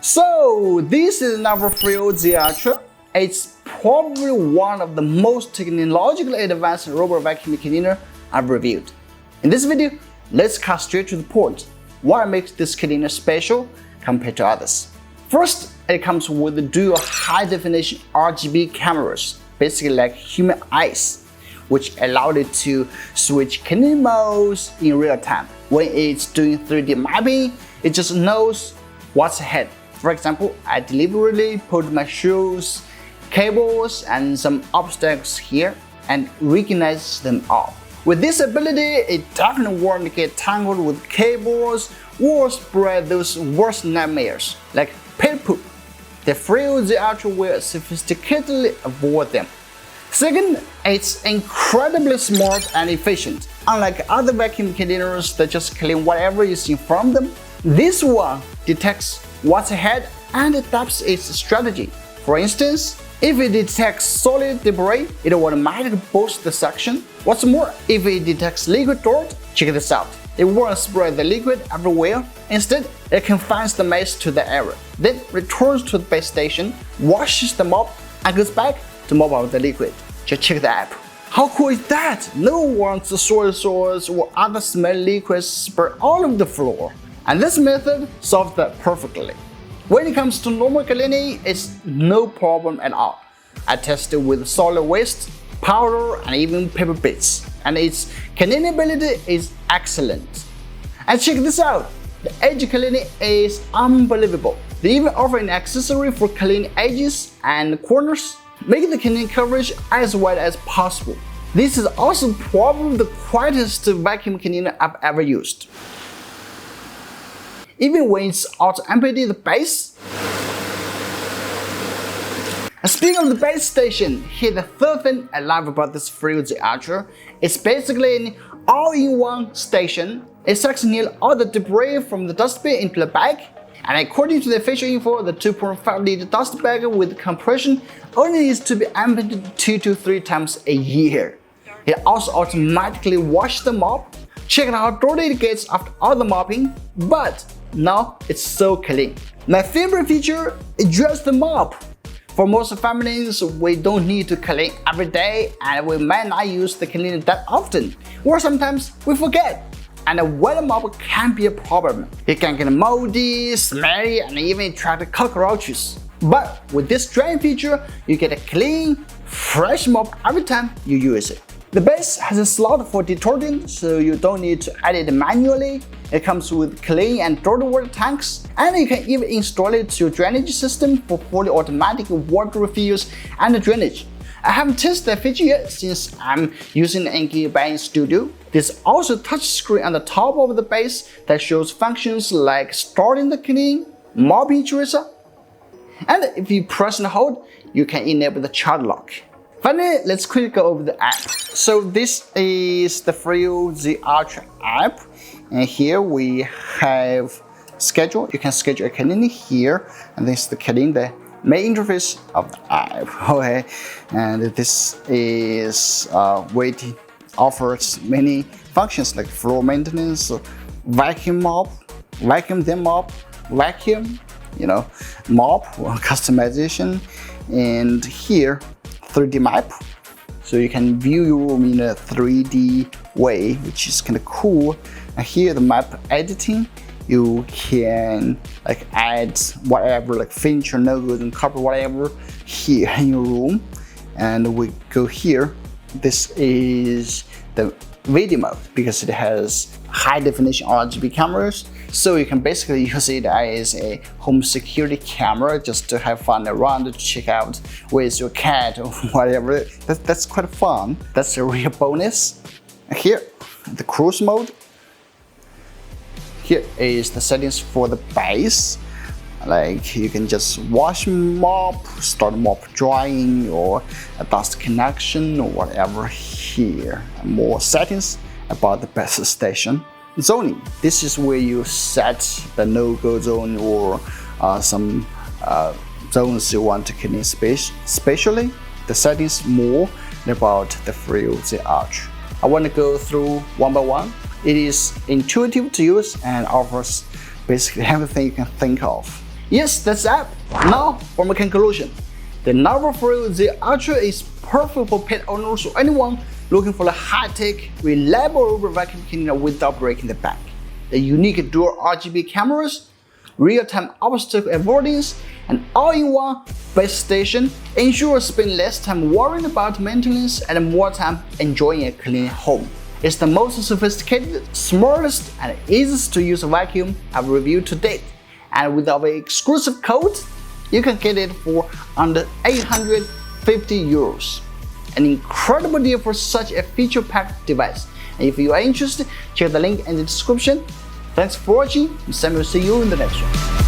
So this is Narwal Freo Z Ultra. It's probably one of the most technologically advanced robot vacuum cleaner I've reviewed. In this video, let's cut straight to the point. What makes this cleaner special compared to others? First, it comes with the dual high-definition RGB cameras, basically like human eyes, which allowed it to switch cleaning modes in real time. When it's doing 3D mapping, it just knows what's ahead. For example, I deliberately put my shoes, cables, and some obstacles here and recognizes them all. With this ability, it definitely won't get tangled with cables or spread those worst nightmares like pit poop. The Freo Z Ultra will sophisticatedly avoid them. Second, it's incredibly smart and efficient. Unlike other vacuum cleaners that just clean whatever is in front of them, this one detects what's ahead and adapts its strategy. For instance, if it detects solid debris, it will automatically boost the suction. What's more, if it detects liquid dirt, check this out. It won't spread the liquid everywhere. Instead, it confines the mess to the area, then returns to the base station, washes the mop, and goes back to mop out the liquid. Just check the app. How cool is that? No one wants the soy sauce or other smelly liquids spread all over the floor. And this method solves that perfectly. When it comes to normal cleaning, it's no problem at all. I tested with solid waste, powder, and even paper bits, and its cleaning ability is excellent. And check this out, the edge cleaning is unbelievable. They even offer an accessory for cleaning edges and corners, making the cleaning coverage as wide as possible. This is also probably the quietest vacuum cleaner I've ever used. Even when it's auto-empty the base. And speaking of the base station, here's the third thing I love about this Freo Z Ultra. It's basically an all-in-one station. It sucks nearly all the debris from the dustbin into the bag. And according to the official info, the 2.5-liter dust bag with compression only needs to be emptied 2 to 3 times a year. It also automatically washes the mop. Check out how dirty it gets after all the mopping, but now it's so clean. My favorite feature is just the mop. For most families, we don't need to clean every day and we might not use the cleaner that often, or sometimes we forget. And a wet mop can be a problem. It can get moldy, smelly, and even attract cockroaches. But with this drying feature, you get a clean, fresh mop every time you use it. The base has a slot for detergent, so you don't need to add it manually. It comes with clean and dirty water tanks, and you can even install it to your drainage system for fully automatic water refills and drainage. I haven't tested that feature yet since I'm using the Geekbuying Studio. There's also a touch screen on the top of the base that shows functions like starting the cleaning, mopping tracer, and if you press and hold, you can enable the child lock. Finally, let's quickly go over the app. So this is the Freo Z Ultra app, and here we have schedule. You can schedule a cleaning here, and this is the main interface of the app. Okay, and this is waiting. Offers many functions like floor maintenance, vacuum mop, vacuum then mop, vacuum, mop, customization, and here 3D map. So you can view your room in a 3D way, which is kind of cool. And here the map editing, you can add whatever furniture, logos, and carpet, whatever here in your room. And we go here. This is the video mode because it has high definition RGB cameras, so you can basically use it as a home security camera just to have fun around to check out where's your cat or whatever. That's quite fun. That's a real bonus. Here, the cruise mode. Here is the settings for the base. You can just wash mop, start mop drying, or a dust connection, or whatever here. More settings about the base station. Zoning. This is where you set the no-go zone or some zones you want to clean spatially. The settings more about the Freo Z Ultra. I want to go through one by one. It is intuitive to use and offers basically everything you can think of. Yes, that's the app. Now, for my conclusion. The Narwal Freo Z Ultra is perfect for pet owners or anyone looking for a high-tech, reliable vacuum cleaner without breaking the bank. The unique dual RGB cameras, real-time obstacle avoidance, and all-in-one base station ensure spend less time worrying about maintenance and more time enjoying a clean home. It's the most sophisticated, smartest, and easiest to use vacuum I've reviewed to date. And with our exclusive code, you can get it for under 850 euros. An incredible deal for such a feature-packed device. And if you are interested, check the link in the description. Thanks for watching, and Sam will see you in the next one.